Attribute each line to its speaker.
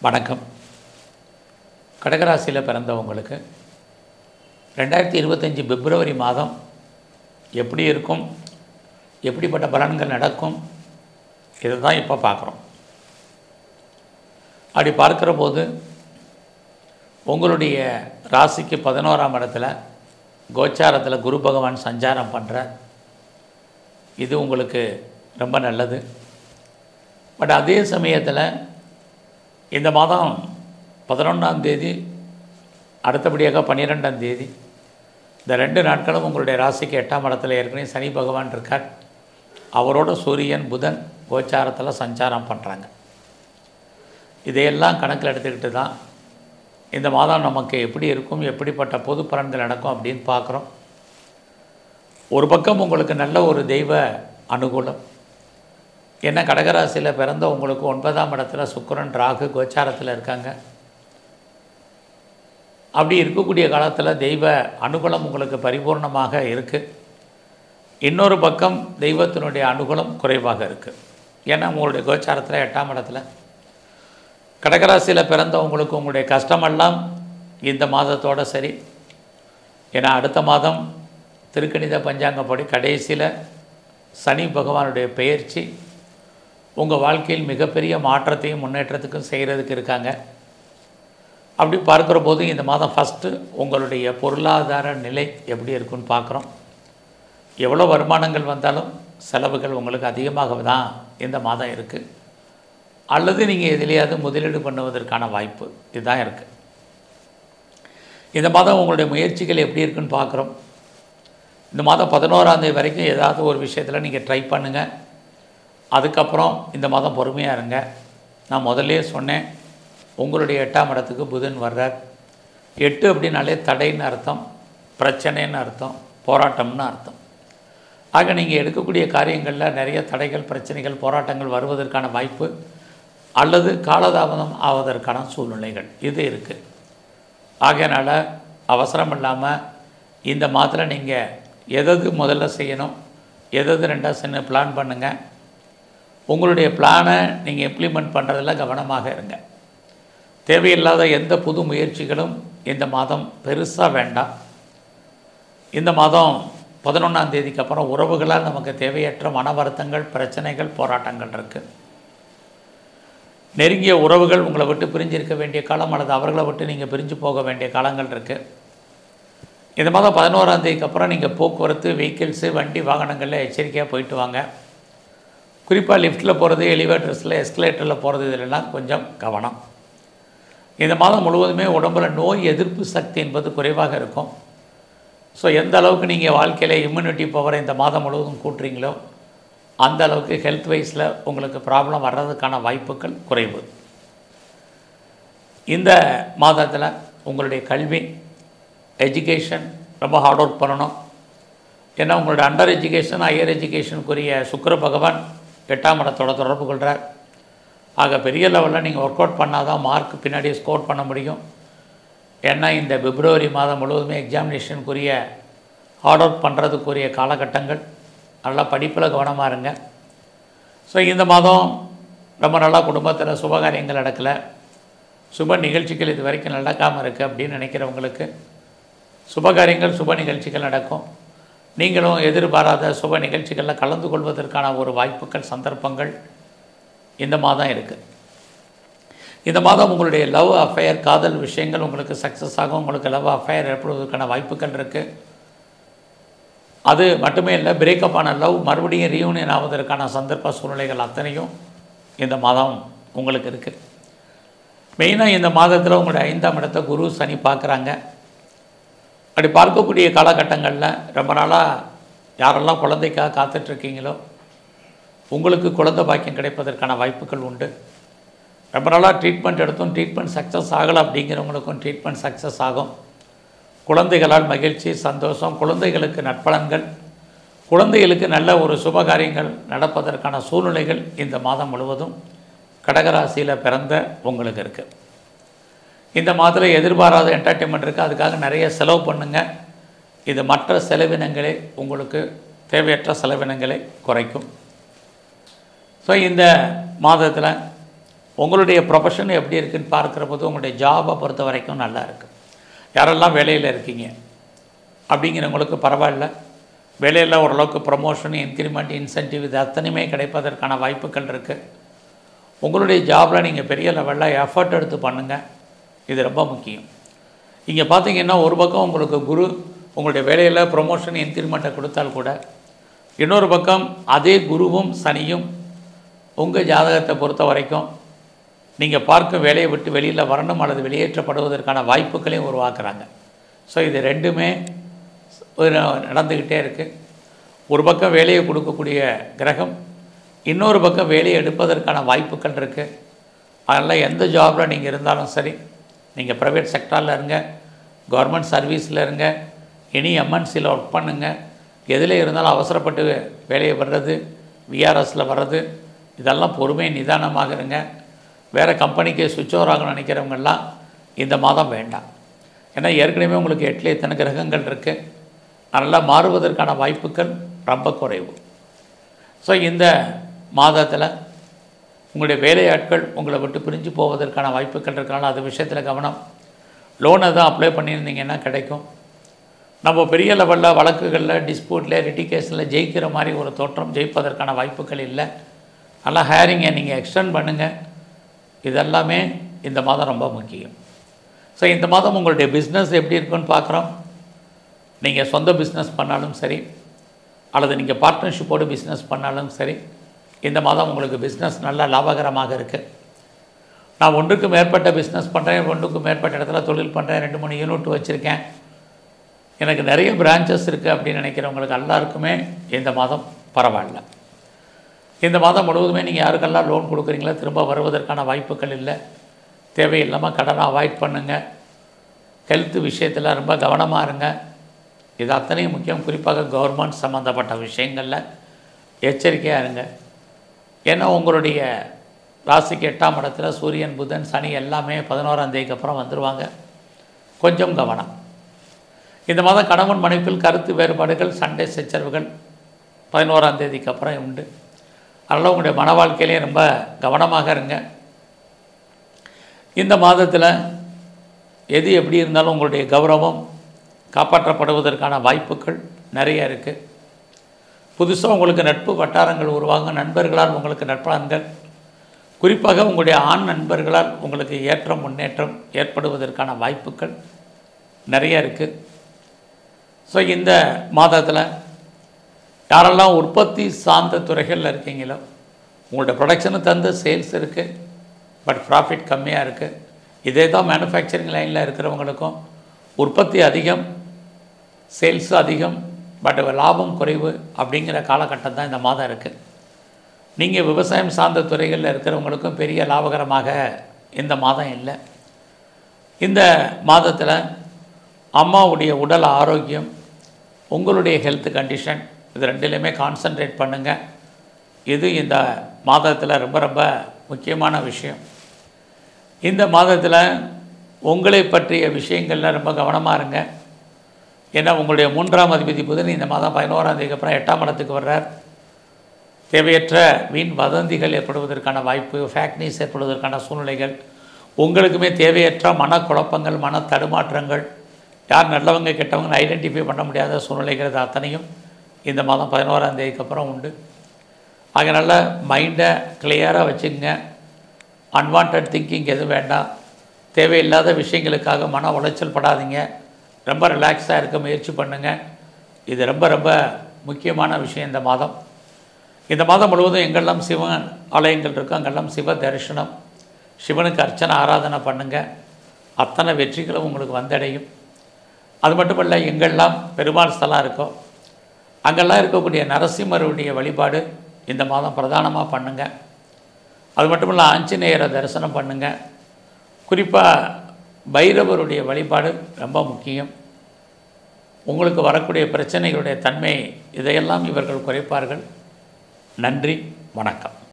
Speaker 1: வணக்கம். கடகராசியில் பிறந்தவங்களுக்கு 2025 பிப்ரவரி மாதம் எப்படி இருக்கும், எப்படிப்பட்ட பலன்கள் நடக்கும், இதை தான் இப்போ பார்க்குறோம். அப்படி பார்க்குற போது உங்களுடைய ராசிக்கு 11ஆம் இடத்துல கோச்சாரத்தில் குரு பகவான் சஞ்சாரம் பண்ணுற இது உங்களுக்கு ரொம்ப நல்லது. பட் அதே சமயத்தில் இந்த மாதம் 11ஆம் தேதி அடுத்தபடியாக 12ஆம் தேதி இந்த 2 நாட்களும் உங்களுடைய ராசிக்கு 8ஆம் இடத்துல ஏற்கனவே சனி பகவான் இருக்கார். அவரோட சூரியன் புதன் கோச்சாரத்தில் சஞ்சாரம் பண்ணுறாங்க. இதையெல்லாம் கணக்கில் எடுத்துக்கிட்டு தான் இந்த மாதம் நமக்கு எப்படி இருக்கும், எப்படிப்பட்ட பொது பலன்கள் நடக்கும் அப்படின்னு பார்க்குறோம். ஒரு பக்கம் உங்களுக்கு நல்ல ஒரு தெய்வ அனுகூலம். என்ன கடகராசியில் பிறந்த உங்களுக்கு 9ஆம் இடத்துல சுக்கிரன் ராகு கோச்சாரத்தில் இருக்காங்க. அப்படி இருக்கக்கூடிய காலத்தில் தெய்வ அனுகூலம் உங்களுக்கு பரிபூர்ணமாக இருக்குது. இன்னொரு பக்கம் தெய்வத்தினுடைய அனுகூலம் குறைவாக இருக்குது. ஏன்னா உங்களுடைய கோச்சாரத்தில் 8ஆம் இடத்துல கடகராசியில் பிறந்தவங்களுக்கு உங்களுடைய கஷ்டமெல்லாம் இந்த மாதத்தோடு சரி. ஏன்னா அடுத்த மாதம் திருக்கணித பஞ்சாங்கப்படி கடைசியில் சனி பகவானுடைய பெயர்ச்சி உங்கள் வாழ்க்கையில் மிகப்பெரிய மாற்றத்தையும் முன்னேற்றத்துக்கும் செய்கிறதுக்கு இருக்காங்க. அப்படி பார்க்குற போது இந்த மாதம் ஃபஸ்ட்டு உங்களுடைய பொருளாதார நிலை எப்படி இருக்குன்னு பார்க்குறோம். எவ்வளோ வருமானங்கள் வந்தாலும் செலவுகள் உங்களுக்கு அதிகமாக தான் இந்த மாதம் இருக்குது. அல்லது நீங்கள் எதிலையாவது முதலீடு பண்ணுவதற்கான வாய்ப்பு இதுதான் இருக்குது. இந்த மாதம் உங்களுடைய முயற்சிகள் எப்படி இருக்குன்னு பார்க்குறோம். இந்த மாதம் 11ஆம் தேதி வரைக்கும் ஏதாவது ஒரு விஷயத்தில் நீங்கள் ட்ரை பண்ணுங்கள். அதுக்கப்புறம் இந்த மாதம் பொறுமையாக இருங்க. நான் முதல்லே சொன்னேன், உங்களுடைய 8ஆம் இடத்துக்கு புதன் வர்றார். 8 அப்படின்னாலே தடைன்னு அர்த்தம், பிரச்சனைன்னு அர்த்தம், போராட்டம்னு அர்த்தம். ஆக நீங்கள் எடுக்கக்கூடிய காரியங்களில் நிறைய தடைகள், பிரச்சனைகள், போராட்டங்கள் வருவதற்கான வாய்ப்பு அல்லது காலதாமதம் ஆவதற்கான சூழ்நிலைகள் இது இருக்குது. ஆகையினால் அவசரம் இல்லாமல் இந்த மாதத்தில் நீங்கள் எது முதல்ல செய்யணும், எது ரெண்டாவது செய்யணும் பிளான் பண்ணுங்கள். உங்களுடைய பிளானை நீங்கள் இம்ப்ளிமெண்ட் பண்ணுறதில் கவனமாக இருங்க. தேவையில்லாத எந்த புது முயற்சிகளும் இந்த மாதம் பெருசாக வேண்டாம். இந்த மாதம் 11ஆம் தேதிக்கு அப்புறம் உறவுகளால் நமக்கு தேவையற்ற மன வருத்தங்கள், பிரச்சனைகள், போராட்டங்கள் இருக்குது. நெருங்கிய உறவுகள் உங்களை விட்டு பிரிஞ்சிருக்க வேண்டிய காலம் அல்லது அவர்களை விட்டு நீங்கள் பிரிஞ்சு போக வேண்டிய காலங்கள் இருக்குது. இந்த மாதம் 11ஆம் தேதிக்கு அப்புறம் நீங்கள் போக்குவரத்து, வெஹிக்கிள்ஸு, வண்டி வாகனங்களில் எச்சரிக்கையாக போயிட்டு வாங்க. குறிப்பாக லிஃப்ட்டில் போகிறது, எலிவேட்டர்ஸில், எஸ்கலேட்டரில் போகிறது இதிலெல்லாம் கொஞ்சம் கவனம். இந்த மாதம் முழுவதுமே உடம்பில் நோய் எதிர்ப்பு சக்தி என்பது குறைவாக இருக்கும். ஸோ எந்த அளவுக்கு நீங்கள் வாழ்க்கையில் இம்யூனிட்டி பவரை இந்த மாதம் முழுவதும் கூட்டுறீங்களோ அந்த அளவுக்கு ஹெல்த் வைஸில் உங்களுக்கு ப்ராப்ளம் வர்றதுக்கான வாய்ப்புகள் குறைவு. இந்த மாதத்தில் உங்களுடைய கல்வி, எஜுகேஷன் ரொம்ப ஹார்ட் ஒர்க் பண்ணணும். ஏன்னா உங்களுடைய அண்டர் எஜுகேஷன், ஹையர் எஜுகேஷனுக்குரிய சுக்கிர பகவான் 8ஆம் இடத்தோட தொடர்பு கொள்கிறார். ஆக பெரிய லெவலில் நீங்கள் ஒர்க் அவுட் பண்ணால் தான் மார்க் பின்னாடி ஸ்கோர் பண்ண முடியும். ஏன்னா இந்த பிப்ரவரி மாதம் முழுவதுமே எக்ஸாமினேஷனுக்குரிய ஹார்ட் ஒர்க் பண்ணுறதுக்குரிய காலகட்டங்கள். நல்லா படிப்பில் கவனமாக இருங்க. ஸோ இந்த மாதம் ரொம்ப நல்லா குடும்பத்தில் சுபகாரியங்கள் நடக்கலை, சுப நிகழ்ச்சிகள் இது வரைக்கும் நடக்காமல் இருக்குது அப்படின்னு நினைக்கிறவங்களுக்கு சுபகாரியங்கள், சுப நிகழ்ச்சிகள் நடக்கும். நீங்களும் எதிர்பாராத சுப நிகழ்ச்சிகளில் கலந்து கொள்வதற்கான ஒரு வாய்ப்புகள், சந்தர்ப்பங்கள் இந்த மாதம் இருக்குது. இந்த மாதம் உங்களுடைய லவ் அஃபேர், காதல் விஷயங்கள் உங்களுக்கு சக்ஸஸ் ஆகும். உங்களுக்கு லவ் அஃபேர் ஏற்படுவதற்கான வாய்ப்புகள் இருக்குது. அது மட்டுமே இல்லை, பிரேக்கப் ஆன லவ் மறுபடியும் ரீயூனியன் ஆவதற்கான சந்தர்ப்ப சூழ்நிலைகள் அத்தனையும் இந்த மாதம் உங்களுக்கு இருக்குது. மெயினாக இந்த மாதத்தில் உங்களுடைய 5ஆம் இடத்தை குரு சனி பார்க்குறாங்க. அப்படி பார்க்கக்கூடிய காலகட்டங்களில் ரொம்ப நாளாக யாரெல்லாம் குழந்தைக்காக காத்துட்ருக்கீங்களோ உங்களுக்கு குழந்தை பாக்கியம் கிடைப்பதற்கான வாய்ப்புகள் உண்டு. ரொம்ப நாளாக ட்ரீட்மெண்ட் எடுத்தும் ட்ரீட்மெண்ட் சக்ஸஸ் ஆகலை அப்படிங்கிறவங்களுக்கும் ட்ரீட்மெண்ட் சக்ஸஸ் ஆகும். குழந்தைகளால் மகிழ்ச்சி, சந்தோஷம், குழந்தைகளுக்கு நற்பலன்கள், குழந்தைகளுக்கு நல்ல ஒரு சுபகாரியங்கள் நடப்பதற்கான சூழ்நிலைகள் இந்த மாதம் முழுவதும் கடகராசியில் பிறந்த உங்களுக்கு இருக்குது. இந்த மாதத்தில் எதிர்பாராத என்டர்டெயின்மெண்ட் இருக்குது. அதுக்காக நிறைய செலவு பண்ணுங்கள். இது மற்ற செலவினங்களை உங்களுக்கு தேவையற்ற செலவினங்களை குறைக்கும். ஸோ இந்த மாதத்தில் உங்களுடைய ப்ரொஃபஷன் எப்படி இருக்குன்னு பார்க்குற போது உங்களுடைய ஜாபை பொறுத்த வரைக்கும் நல்லா இருக்குது. யாரெல்லாம் வேலையில் இருக்கீங்க அப்படிங்கிறவங்களுக்கு பரவாயில்ல, வேலையில் ஓரளவுக்கு ப்ரமோஷன், இன்க்ரிமெண்ட், இன்சென்டிவ் இது அத்தனையுமே கிடைப்பதற்கான வாய்ப்புகள் இருக்குது. உங்களுடைய ஜாபில் நீங்கள் பெரிய லெவலில் எஃபர்ட் எடுத்து பண்ணுங்கள், இது ரொம்ப முக்கியம். இங்கே பார்த்தீங்கன்னா ஒரு பக்கம் உங்களுக்கு குரு உங்களுடைய வேலையில் ப்ரொமோஷன், இன்க்ரிமெண்ட்டை கொடுத்தால் கூட, இன்னொரு பக்கம் அதே குருவும் சனியும் உங்கள் ஜாதகத்தை பொறுத்த வரைக்கும் நீங்கள் பார்க்கும் வேலையை விட்டு வெளியில் வரணும் அல்லது வெளியேற்றப்படுவதற்கான வாய்ப்புகளையும் உருவாக்குறாங்க. ஸோ இது ரெண்டுமே நடந்துக்கிட்டே இருக்குது. ஒரு பக்கம் வேலையை கொடுக்கக்கூடிய கிரகம், இன்னொரு பக்கம் வேலையை எடுப்பதற்கான வாய்ப்புகள் இருக்குது. அதனால் எந்த ஜாபில் நீங்கள் இருந்தாலும் சரி, நீங்கள் ப்ரைவேட் செக்டாரில் இருங்க, கவர்மெண்ட் சர்வீஸில் இருங்க, எனி எம்என்சியில் ஒர்க் பண்ணுங்கள், எதில் இருந்தாலும் அவசரப்பட்டு வேலையை வர்றது, விஆர்எஸில் வர்றது, இதெல்லாம் பொறுமை நிதானமாக இருங்க. வேறு கம்பெனிக்கு சுவிட்ச் ஓவர் ஆகணும்னு நினைக்கிறவங்கெல்லாம் இந்த மாதம் வேண்டாம். ஏன்னா ஏற்கனவே உங்களுக்கு 8 இத்தனை கிரகங்கள் இருக்குது. அதனால் மாறுவதற்கான வாய்ப்புகள் ரொம்ப குறைவு. ஸோ இந்த மாதத்தில் உங்களுடைய வேலையாட்கள் உங்களை விட்டு பிரிஞ்சு போவதற்கான வாய்ப்புகள் இருக்கனால அது விஷயத்தில் கவனம். லோனை தான் அப்ளை பண்ணியிருந்தீங்கன்னா கிடைக்கும். நம்ம பெரிய லெவலில் வழக்குகளில், டிஸ்பியூட்டில், லிட்டிகேஷனில் ஜெயிக்கிற மாதிரி ஒரு தோற்றம், ஜெயிப்பதற்கான வாய்ப்புகள் இல்லை. நல்லா ஹேரிங்கை நீங்கள் எக்ஸ்டெண்ட் பண்ணுங்கள். இதெல்லாமே இந்த மாதம் ரொம்ப முக்கியம். ஸோ இந்த மாதம் உங்களுடைய பிஸ்னஸ் எப்படி இருக்குன்னு பார்க்குறோம். நீங்கள் சொந்த பிஸ்னஸ் பண்ணாலும் சரி, அல்லது நீங்கள் பார்ட்னர்ஷிப்போடு பிஸ்னஸ் பண்ணாலும் சரி, இந்த மாதம் உங்களுக்கு பிஸ்னஸ் நல்லா லாபகரமாக இருக்குது. நான் ஒன்றுக்கு மேற்பட்ட பிஸ்னஸ் பண்ணுறேன், ஒன்றுக்கு மேற்பட்ட இடத்துல தொழில் பண்ணுறேன், 2-3 யூனிட் வச்சுருக்கேன், எனக்கு நிறைய பிரான்ச்சஸ் இருக்குது அப்படின்னு நினைக்கிறவங்களுக்கு எல்லாருக்குமே இந்த மாதம் பரவாயில்ல. இந்த மாதம் முழுவதுமே நீங்கள் யாருக்கெல்லாம் லோன் கொடுக்குறீங்களோ திரும்ப வருவதற்கான வாய்ப்புகள் இல்லை. தேவையில்லாமல் கடனை அவாய்ட் பண்ணுங்கள். ஹெல்த் விஷயத்தில் ரொம்ப கவனமாக இருங்க. இது அத்தனையும் முக்கியம். குறிப்பாக கவர்மெண்ட் சம்மந்தப்பட்ட விஷயங்களில் எச்சரிக்கையாக இருங்க. ஏன்னா உங்களுடைய ராசிக்கு 8ஆம் இடத்துல சூரியன், புதன், சனி எல்லாமே 11ஆம் தேதிக்கு அப்புறம் வந்துடுவாங்க. கொஞ்சம் கவனம். இந்த மாதம் கணவன் மனைவிக்குள் கருத்து வேறுபாடுகள், சண்டை சச்சரவுகள் 11ஆம் தேதிக்கு அப்புறம் உண்டு. அதனால் உங்களுடைய மன வாழ்க்கையிலே ரொம்ப கவனமாக இருங்க. இந்த மாதத்தில் எது எப்படி இருந்தாலும் உங்களுடைய கௌரவம் காப்பாற்றப்படுவதற்கான வாய்ப்புகள் நிறைய இருக்குது. புதுசாக உங்களுக்கு நட்பு வட்டாரங்கள் உருவாகும். நண்பர்களால் உங்களுக்கு நட்பலன்கள், குறிப்பாக உங்களுடைய ஆண் நண்பர்களால் உங்களுக்கு ஏற்றம், முன்னேற்றம் ஏற்படுவதற்கான வாய்ப்புகள் நிறைய இருக்குது. ஸோ இந்த மாதத்தில் யாரெல்லாம் உற்பத்தி சார்ந்த துறைகளில் இருக்கீங்களோ, உங்களோட ப்ரொடக்ஷனு தந்து சேல்ஸ் இருக்குது, பட் ப்ராஃபிட் கம்மியாக இருக்குது. இதே தான் மேனுஃபேக்சரிங் லைனில் இருக்கிறவங்களுக்கும் உற்பத்தி அதிகம், சேல்ஸு அதிகம், பட் லாபம் குறைவு அப்படிங்கிற காலகட்டம் தான் இந்த மாதம் இருக்குது. நீங்கள் விவசாயம் சார்ந்த துறைகளில் இருக்கிறவங்களுக்கும் பெரிய லாபகரமாக இந்த மாதம் இல்லை. இந்த மாதத்தில் அம்மாவுடைய உடல் ஆரோக்கியம், உங்களுடைய ஹெல்த் கண்டிஷன், இது ரெண்டிலையுமே கான்சன்ட்ரேட் பண்ணுங்கள். இது இந்த மாதத்தில் ரொம்ப ரொம்ப முக்கியமான விஷயம். இந்த மாதத்தில் உங்களை பற்றிய விஷயங்களில் ரொம்ப கவனமாக இருங்க. ஏன்னா உங்களுடைய 3ஆம் அதிபதி புதன் இந்த மாதம் 11ஆம் தேதிக்கு அப்புறம் 8ஆம் இடத்துக்கு வர்றார். தேவையற்ற வீண் வதந்திகள் ஏற்படுவதற்கான வாய்ப்பு, ஃபேக் நியூஸ் ஏற்படுவதற்கான சூழ்நிலைகள், உங்களுக்குமே தேவையற்ற மனக்குழப்பங்கள், மன தடுமாற்றங்கள், யார் நல்லவங்க கெட்டவங்கன்னு ஐடென்டிஃபை பண்ண முடியாத சூழ்நிலைகள் அத்தனையும் இந்த மாதம் 11ஆம் தேதிக்கு அப்புறம் உண்டு. அதனால் மைண்டை கிளியராக வச்சுக்கங்க. அன்வான்ட் திங்கிங் எதுவும் வேண்டாம். தேவையில்லாத விஷயங்களுக்காக மன உளைச்சல் படாதீங்க. ரொம்ப ரிலாக்ஸாக இருக்க முயற்சி பண்ணுங்கள். இது ரொம்ப ரொம்ப முக்கியமான விஷயம் இந்த மாதம். இந்த மாதம் முழுவதும் எங்கெல்லாம் சிவன் ஆலயங்கள் இருக்கோ அங்கெல்லாம் சிவ தரிசனம், சிவனுக்கு அர்ச்சனை ஆராதனை பண்ணுங்கள். அத்தனை வெற்றிகளும் உங்களுக்கு வந்தடையும். அது மட்டும் இல்லை, எங்கெல்லாம் பெருமாள் ஸ்தலம் இருக்கோ அங்கெல்லாம் இருக்கக்கூடிய நரசிம்மருடைய வழிபாடு இந்த மாதம் பிரதானமாக பண்ணுங்கள். அது மட்டும் இல்லை, ஆஞ்சநேயரை தரிசனம் பண்ணுங்கள். குறிப்பாக பைரவருடைய வழிபாடு ரொம்ப முக்கியம். உங்களுக்கு வரக்கூடிய பிரச்சனைகளுடைய தன்மை இதையெல்லாம் இவர்கள் குறைப்பார்கள். நன்றி, வணக்கம்.